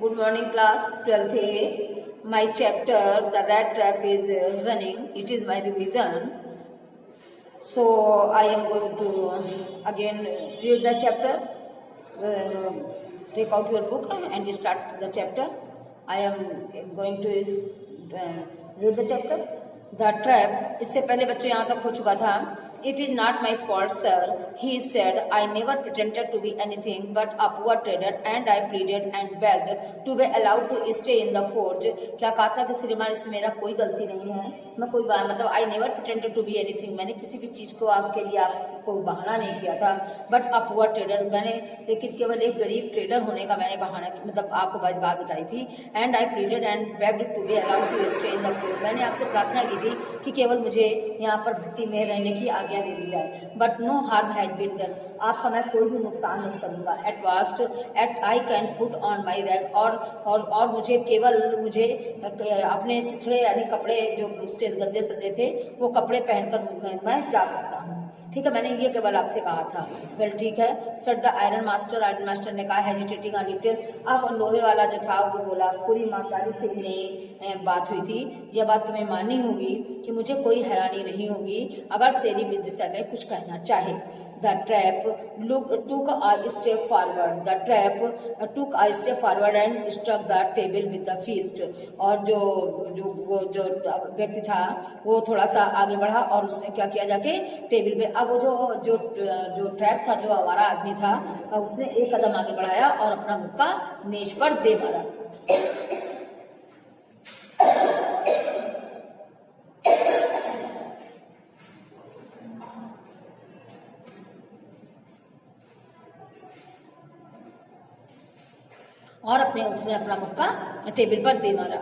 Good morning class 12th A. My chapter The Rat Trap is running. It is my revision. So I am going to again read the chapter. Take out your book and start the chapter. I am going to read the chapter. The Trap. इससे पहले बच्चों यहाँ तक हो चुका था. It is not my fault, sir, he said. I never pretended to be anything but a poor trader, and I pleaded and begged to be allowed to stay in the forge. क्या कहा था कि श्रीमान इसमें मेरा कोई गलती नहीं है, मैं कोई मतलब I never pretended to be anything, मैंने किसी भी चीज को आपके लिए आपको बहाना नहीं किया था. But a poor trader, मैंने लेकिन केवल एक गरीब ट्रेडर होने का मैंने बहाना मतलब आपको बात बताई थी. And I pleaded and begged to be allowed to stay in the forge, मैंने आपसे प्रार्थना की थी कि केवल मुझे यहाँ पर भट्टी में रहने की आज्ञा दे दी जाए. But no harm has been done, आपका मैं कोई भी नुकसान नहीं करूंगा. At vast at I can put on my rag, और मुझे केवल अपने चिथड़े यानी कपड़े जो उसके गंदे सदे थे वो कपड़े पहनकर मैं जा सकता हूँ. ठीक है, मैंने ये केवल आपसे कहा था. वेल ठीक है, सर द आयरन मास्टर ने कहा हेजिटेटिंग अ लिटिल. अब लोहे वाला जो था वो बोला पूरी ईमानदारी से ही नहीं बात हुई थी. यह बात तुम्हें माननी होगी कि मुझे कोई हैरानी नहीं होगी अगर शेरीफ इस विषय में कुछ कहना चाहे. The trap took a step forward. The trap took a step forward and struck the table with the fist. और जो व्यक्ति था वो थोड़ा सा आगे बढ़ा और उसने क्या किया जाके टेबल पे. अब वो जो ट्रैप था, जो आवारा आदमी था, उसने एक कदम आगे बढ़ाया और अपना मुक्का मेज पर दे मारा. और उसने अपना मुक्का टेबल पर दे मारा.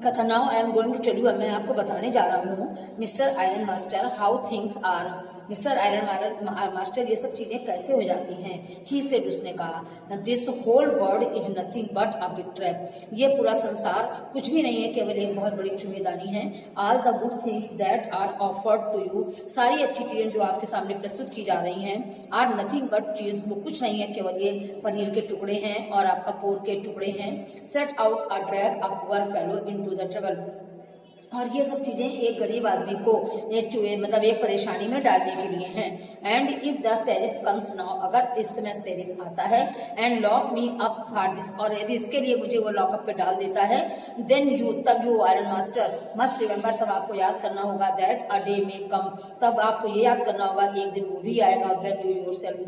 कथा now I am going to tell you, मैं आपको बताने जा रहा हूँ mister iron master how things are. Mister iron master ये सब चीजें कैसे हो जाती हैं. ही सेड, उसने कहा, this whole world is nothing but a big trap. ये पूरा संसार कुछ भी नहीं है, केवल एक बहुत बड़ी चुम्बेदानी है. All the good things that are offered to you, सारी अच्छी चीजें जो आपके सामने प्रस्तुत की जा रही हैं, आर नथिंग बट चीज, वो कुछ नहीं है, केवल ये पनीर के टुकड़े हैं और आपका पोर्क के टुकड़े हैं. Set out a drag a poor fellow into the trouble. और ये सब चीजें एक गरीब आदमी को मतलब एक परेशानी में डालने के लिए हैं. And if the sheriff comes now, अगर इस समय शेरिफ आता है, and lock me up for this, और यदि इसके लिए मुझे वो लॉकअप पे डाल देता है, देन तब you iron master must remember, तब आपको याद करना होगा, दैट अ डे में कम, तब आपको ये याद करना होगा कि एक दिन वो भी आएगा, when you yourself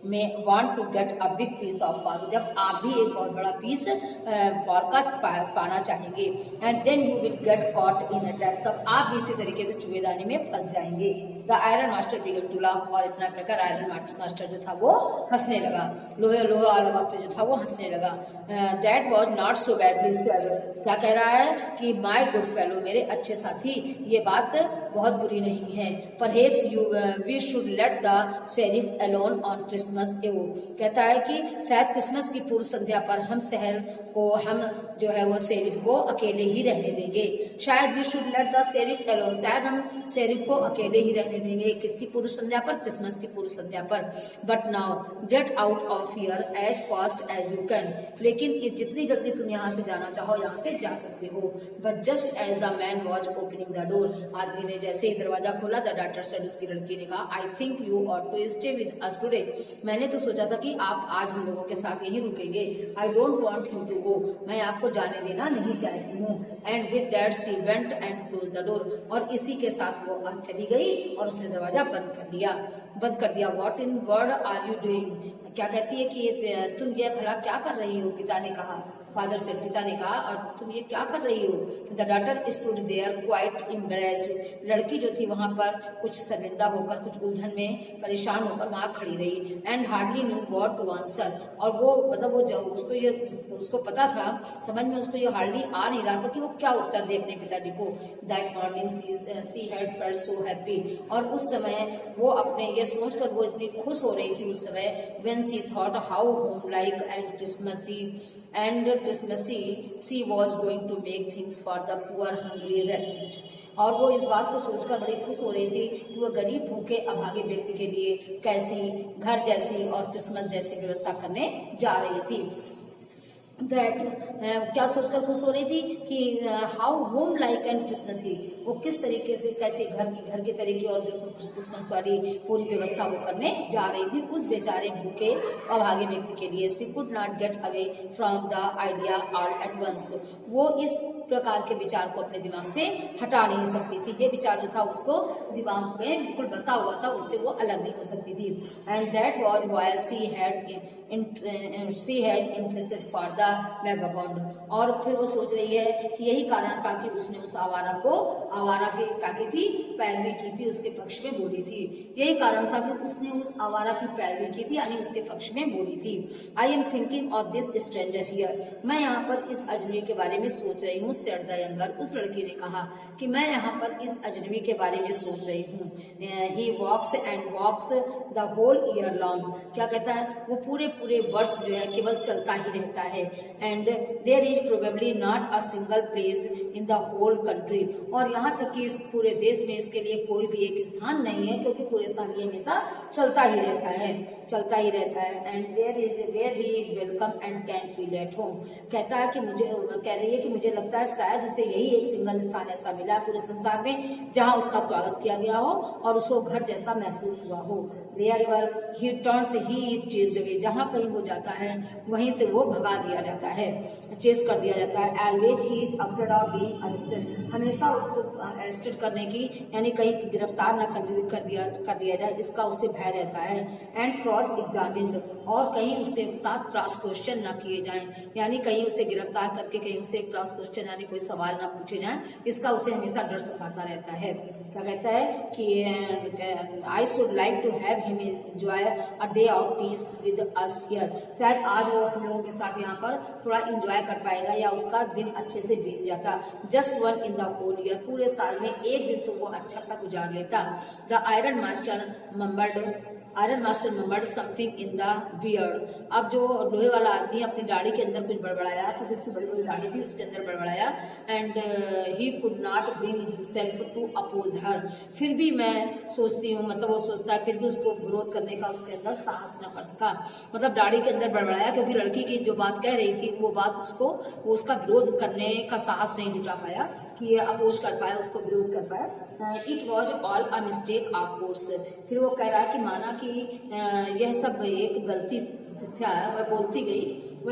may want to get a big piece of for, जब आप भी एक बहुत बड़ा पीस फॉर का पाना चाहेंगे. And then you will get caught in a trap, तब आप भी इसी तरीके से चुबेदानी में फंस जाएंगे. The iron master began to laugh, और इतना कहकर आयरन मास्टर जो था वो हंसने लगा. लोहे वाला वक्त जो था वो हंसने लगा. That was not so badly said, क्या कह रहा है कि माई गुड फेलो, मेरे अच्छे साथी, ये बात बहुत बुरी नहीं है. Perhaps we should let the sheriff alone on Christmas Eve, कहता है कि शायद क्रिसमस की पूर्व संध्या पर हम शहर को, हम जो है वो शेरिफ को अकेले ही रहने देंगे. शायद we should let the sheriff alone, शायद हम शेरिफ को अकेले ही रहने देंगे. किसकी पूर्व संध्या पर? क्रिसमस की पूर्व संध्या पर. But now get out of here as fast as you can, लेकिन जितनी जल्दी तुम यहाँ से जाना चाहो यहाँ से जा सकते हो. But just as the man was opening the door, आदमी ने जैसे ही दरवाजा खोला, द डॉक्टर सेड, उसकी लड़की ने कहा, I think you ought to stay with us today, मैंने तो सोचा था कि आप आज हम लोगों के साथ यहीं रुकेंगे. I don't want you to go, मैं आपको जाने देना नहीं चाहती हूँ. And with that she went and close the door, और इसी के साथ वो चली गई और उसने दरवाजा बंद कर दिया. What in world are you doing, क्या कहती है कि तुम ये भला क्या कर रही हो. पिता ने कहा, फादर से, पिता ने कहा, और तुम ये क्या कर रही हो. The daughter stood there quite embarrassed, लड़की जो थी वहां पर कुछ शर्मिंदा होकर, कुछ उलझन में परेशान होकर वहां खड़ी रही. And hardly knew what to answer, और वो मतलब वो जब उसको पता था, समझ में उसको ये हार्डली आ नहीं रहा था कि वो क्या उत्तर दे अपने पिताजी को. That morning she had felt so happy, और उस समय वो अपने ये सोचकर वो इतनी खुश हो रही थी उस समय. When she thought how home like and Christmassy she was going to make things for the poor hungry wretch, और वो इस बात को सोचकर बड़ी खुश हो रही थी कि वो गरीब भूखे अभागे व्यक्ति के लिए कैसी घर जैसी और क्रिसमस जैसी व्यवस्था करने जा रही थी. दैट क्या सोचकर खुश हो रही थी कि how home like and Christmassy, वो किस तरीके से कैसे घर के तरीके और बिल्कुल क्रिसमस वाली पूरी व्यवस्था वो करने जा रही थी उस बेचारे भूखे अभागे व्यक्ति के लिए। She could not get away from the idea all at once, वो इस प्रकार के विचार को अपने दिमाग से हटा नहीं सकती थी। ये विचार जो था उसको दिमाग में बिल्कुल बसा हुआ था, उससे वो अलग नहीं हो सकती थी। And that was why she had interested for the vagabond, और फिर वो सोच रही है कि यही कारण था कि उसने उस आवारा के क्या की थी, पैरवी की थी, उसके पक्ष में बोली थी। यही कारण था कि उसने उस आवारा की पैरवी की थी, यानी उसके पक्ष में बोली थी। I am thinking of this stranger here, मैं यहाँ पर इस अजनबी के बारे में सोच रही हूँ। सेड द यंगर, उस लड़की ने कहा कि मैं यहाँ पर इस अजनबी के बारे में सोच रही हूँ। He walks and walks the whole year long, क्या कहता है, वो पूरे वर्ष जो है केवल चलता ही रहता है। And there is probably not a single place in the whole country, और यहाँ तक कि इस पूरे देश में इसके लिए कोई भी एक स्थान नहीं है, क्योंकि पूरे साल ये हमेशा चलता ही रहता है। And where he is welcome and can feel at home, कहता है कि कह रही है कि मुझे लगता है शायद उसे यही एक सिंगल स्थान ऐसा मिला है पूरे संसार में जहाँ उसका स्वागत किया गया हो और उसको घर जैसा महसूस हुआ हो। Wherever he turns, he is chased away, जहाँ कहीं वो जाता है वहीं से वो भगा दिया जाता है, चेस कर दिया जाता है। Always he is afraid of being arrested, हमेशा उसको अरेस्टेड करने की, यानी कहीं गिरफ्तार न कर दिया जाए, इसका उससे भय रहता है। एंड क्रॉस एग्जामिन्ड, और कहीं उसके साथ क्रॉस क्वेश्चन न किए जाएं, यानी कहीं उसे गिरफ्तार करके कहीं उससे क्रॉस क्वेश्चन यानी कोई सवाल ना पूछे जाएं, इसका उसे हमेशा डर सताता रहता है। क्या कहता है कि I should like to have him enjoy a day of peace with us here, शायद आज वो हम लोगों के साथ यहाँ पर थोड़ा इंजॉय कर पाएगा या उसका दिन अच्छे से बीत जाता। Just one in the whole year, पूरे साल में एक दिन तो वो अच्छा सा गुजार लेता। The iron master mumbled something in the beard, अब जो लोहे वाला आदमी अपनी दाढ़ी के अंदर कुछ बड़बड़ाया, तो जिसकी बड़ी बड़ी दाढ़ी थी उसके अंदर बड़बड़ाया। And he could not bring himself to oppose her, फिर भी मैं सोचती हूँ, मतलब वो सोचता है फिर भी उसको विरोध करने का उसके अंदर साहस न कर सका, मतलब दाढ़ी के अंदर बड़बड़ाया क्योंकि लड़की की जो बात कह रही थी वो बात वो उसका विरोध करने का साहस नहीं जुटा पाया कि अपोज कर पाया, उसको विरोध कर पाया। It was all a mistake of course, फिर वो कह रहा है कि माना कि यह सब एक गलती था, वह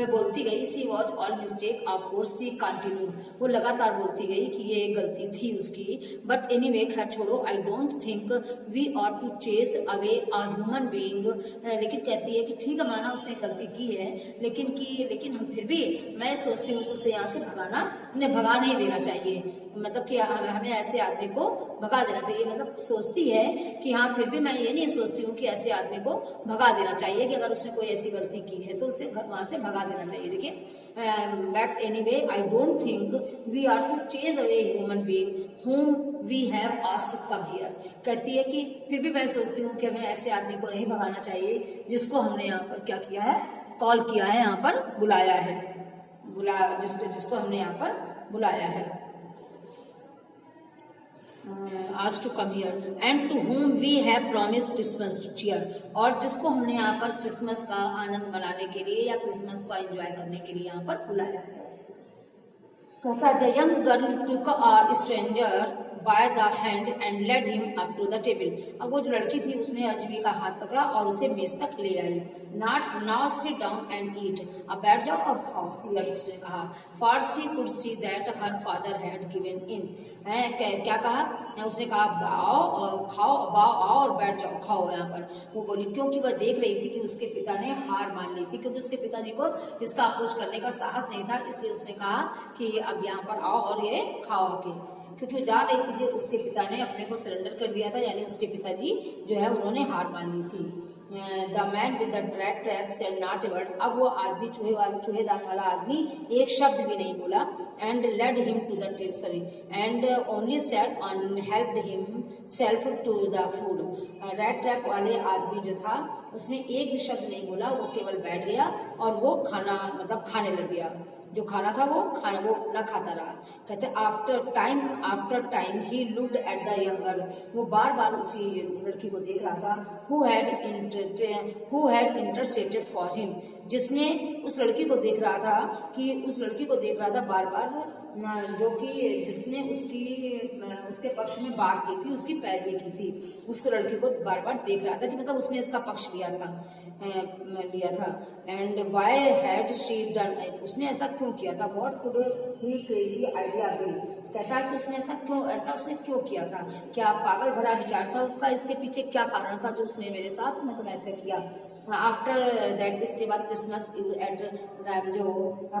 बोलती गई she was all mistake of course, she continued, वो लगातार बोलती गई कि ये एक गलती थी उसकी। बट एनीवे, खैर छोड़ो, I don't think we are to chase away a human being, लेकिन कहती है कि ठीक है माना उसने गलती की है, लेकिन हम फिर भी मैं सोचती हूँ उसे यहाँ से भगा नहीं देना चाहिए, मतलब कि हमें ऐसे आदमी को भगा देना चाहिए, मतलब सोचती है कि हाँ फिर भी मैं ये नहीं सोचती हूँ कि ऐसे आदमी को भगा देना चाहिए, कि अगर उसने कोई ऐसी गलती की है तो उसे वहां से भगा देना चाहिए। देखिए, but anyway I don't think we are to chase away human being whom we have asked to come here, कहती है कि फिर भी मैं सोचती हूँ कि हमें ऐसे आदमी को नहीं भगाना चाहिए जिसको हमने यहाँ पर क्या किया है, कॉल किया है, यहाँ पर बुलाया है, जिसको हमने यहाँ पर बुलाया है, asked to come here, and to whom we have promised Christmas cheer, और जिसको हमने यहाँ पर क्रिसमस का आनंद मनाने के लिए या क्रिसमस को एंजॉय करने के लिए यहाँ पर बुलाया है। कहता है, the young girl took a stranger by the hand and led him up to the table, अब वो जो लड़की थी उसने अजनबी का हाथ पकड़ा और उसे मेज तक ले आई। Not now sit down and eat, अब बैठ जाओ और खाओ, उसने कहा। For she could see that her father had given in, क्या कहा, उसने कहा आओ और खाओ, आओ और बैठ जाओ, खाओ यहाँ पर, वो बोली, क्योंकि वह देख रही थी कि उसके पिता ने हार मान ली थी, क्योंकि उसके पिताजी को इसका अपोज करने का साहस नहीं था, इसलिए उसने कहा कि अब यहाँ पर आओ और ये खाओ के, क्योंकि वो जान रही थी कि उसके पिता ने अपने को सरेंडर कर दिया था, यानी उसके पिताजी जो है उन्होंने हार मान ली थी। The man with the rat trap said not a word, अब वो आदमी चूहेदार वाला आदमी एक शब्द भी नहीं बोला। And led him to the table, and only sat and helped himself to the food, rat trap वाले आदमी जो था उसने एक भी शब्द नहीं बोला, वो केवल बैठ गया और वो खाने लग गया, जो खाना था वो अपना खाता रहा। कहते after time he looked at the younger, वो बार बार उसी लड़की को देख रहा था, हु हैड इंटरसेटेड फॉर हिम, जिसने उस लड़की को देख रहा था बार बार, जो कि जिसने उसके पक्ष में बात की थी, उसकी पैरवी की थी, उस लड़की को बार बार देख रहा था कि मतलब उसने इसका पक्ष लिया था। And why had she done it, उसने ऐसा क्यों किया था। What could he crazy idea be, कहता है कि उसने उसने क्यों किया था, क्या पागल भरा विचार था उसका, इसके पीछे क्या कारण था जो उसने मेरे साथ मतलब ऐसे किया। आफ्टर दैट, इसके बाद Christmas eve at Ramsjo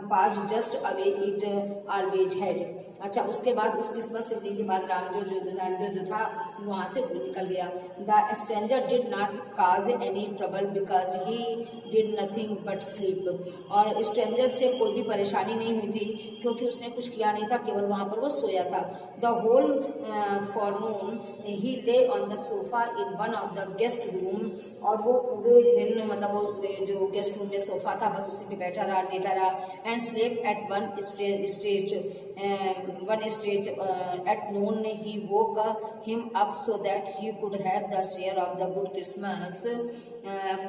pass just away it always had. अच्छा, उसके बाद उस क्रिसमस इवनिंग के बाद रैमजो जो था वहां से निकल गया। The stranger did not cause any trouble because he did nothing but sleep, और स्ट्रेंजर से कोई भी परेशानी नहीं हुई थी क्योंकि उसने कुछ किया नहीं था, केवल वहां पर वो सोया था। द होल फॉरनून ही ले on the sofa in one of the guest room, और वो पूरे दिन मतलब वो जो गेस्ट रूम में सोफा था बस उसी पे बैठा रहा, लेटा रहा। And slept at one stage at noon he woke him up so that he could have the share of the good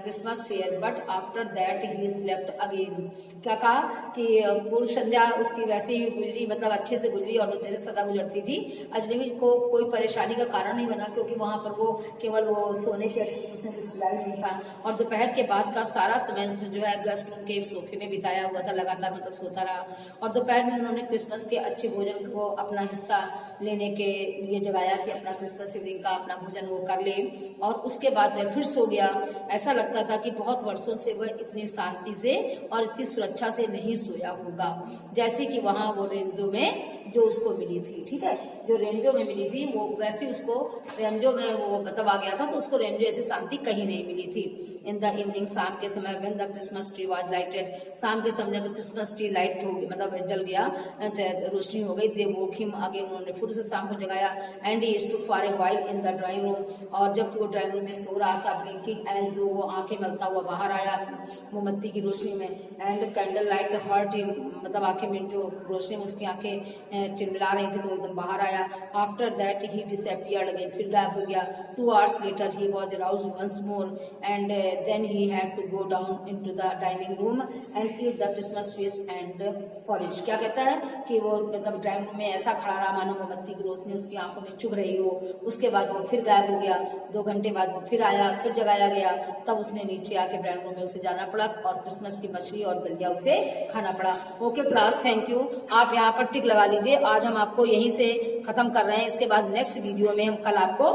Christmas fare, but after that he slept again. क्या कहा कि पूर्व संध्या उसकी वैसे ही गुजरी, मतलब अच्छे से गुजरी और जैसे सदा गुजरती थी। अजनबी को कोई परेशानी का कारण नहीं बना क्योंकि वहां पर वो केवल वो सोने के उसने कुछ किया नहीं था। और दोपहर के बाद का सारा समय उसने जो है गेस्ट रूम के सोफे में बिताया हुआ था, लगातार मतलब सोता रहा। और दोपहर में उन्होंने क्रिसमस के अच्छे भोजन को अपना हिस्सा लेने के लिए जगाया कि अपना क्रिसमस इवनिंग का अपना भोजन वो कर ले, और उसके बाद वह फिर सो गया। ऐसा लगता था कि बहुत वर्षों से वह इतनी शांति से और इतनी सुरक्षा से नहीं सोया होगा, जैसे कि वहां वो रेंजो में जो उसको मिली थी। ठीक है, जो रेंजो में मिली थी वो वैसे उसको रेंजो में वो मतलब आ गया था, तो उसको रेंजो ऐसी शांति कहीं नहीं मिली थी। इन द इवनिंग, शाम के समय, when the Christmas tree was lighted, शाम के समय में क्रिसमस ट्री लाइट हो गई, मतलब जल गया, रोशनी हो गई। दे वोक हिम अगेन, उन्होंने फिर से शाम को जगाया। And he stood for a while in the drawing room, और जब वो ड्राइंग रूम में सो रहा था, ब्लिंकिंग एज दो, वो आंखें मलता हुआ बाहर आया मोमबत्ती की रोशनी में। And candle light hurt him, मतलब आंखें में जो रोशनी उसकी आंखें चिलमिला रही थी तो एकदम बाहर आया। After that he disappeared again, फिर गायब हो गया। 2 hours later he was aroused once more and then he had to go down into the dining room and eat the Christmas feast and porridge। क्या कहता है कि वो मतलब ड्राइंग रूम में ऐसा खड़ा रहा मानो मोमबत्ती की रोशनी उसकी आंखों में चुभ रही हो। उसके बाद वो फिर गायब हो गया। 2 घंटे बाद वो फिर आया, फिर जगाया गया, तब उसने नीचे आके ड्राइंग रूम में उसे जाना पड़ा और क्रिसमस की मछली और दलिया उसे खाना पड़ा। Okay class, thank you. आप यहाँ पर टिक लगा लीजिए। आज हम आपको यहीं से खत्म कर रहे हैं। इसके बाद नेक्स्ट वीडियो में हम कल आपको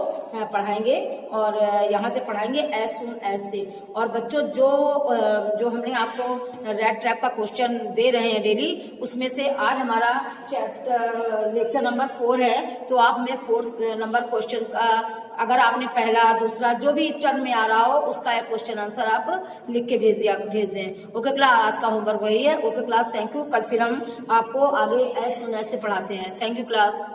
पढ़ाएंगे और यहाँ से पढ़ाएंगे एज सून एज से। और बच्चों जो हमने आपको रेड ट्रैप का क्वेश्चन दे रहे हैं डेली, उसमें से आज हमारा लेक्चर नंबर 4 है। तो आप हमें 4 नंबर क्वेश्चन का अगर आपने पहला दूसरा जो भी टर्न में आ रहा हो उसका एक क्वेश्चन आंसर आप लिख के भेज दें। ओके क्लास, आज का होमवर्क वही है। Okay class, thank you. कल फिर हम आपको आगे एज सून एज से पढ़ाते हैं। Thank you class.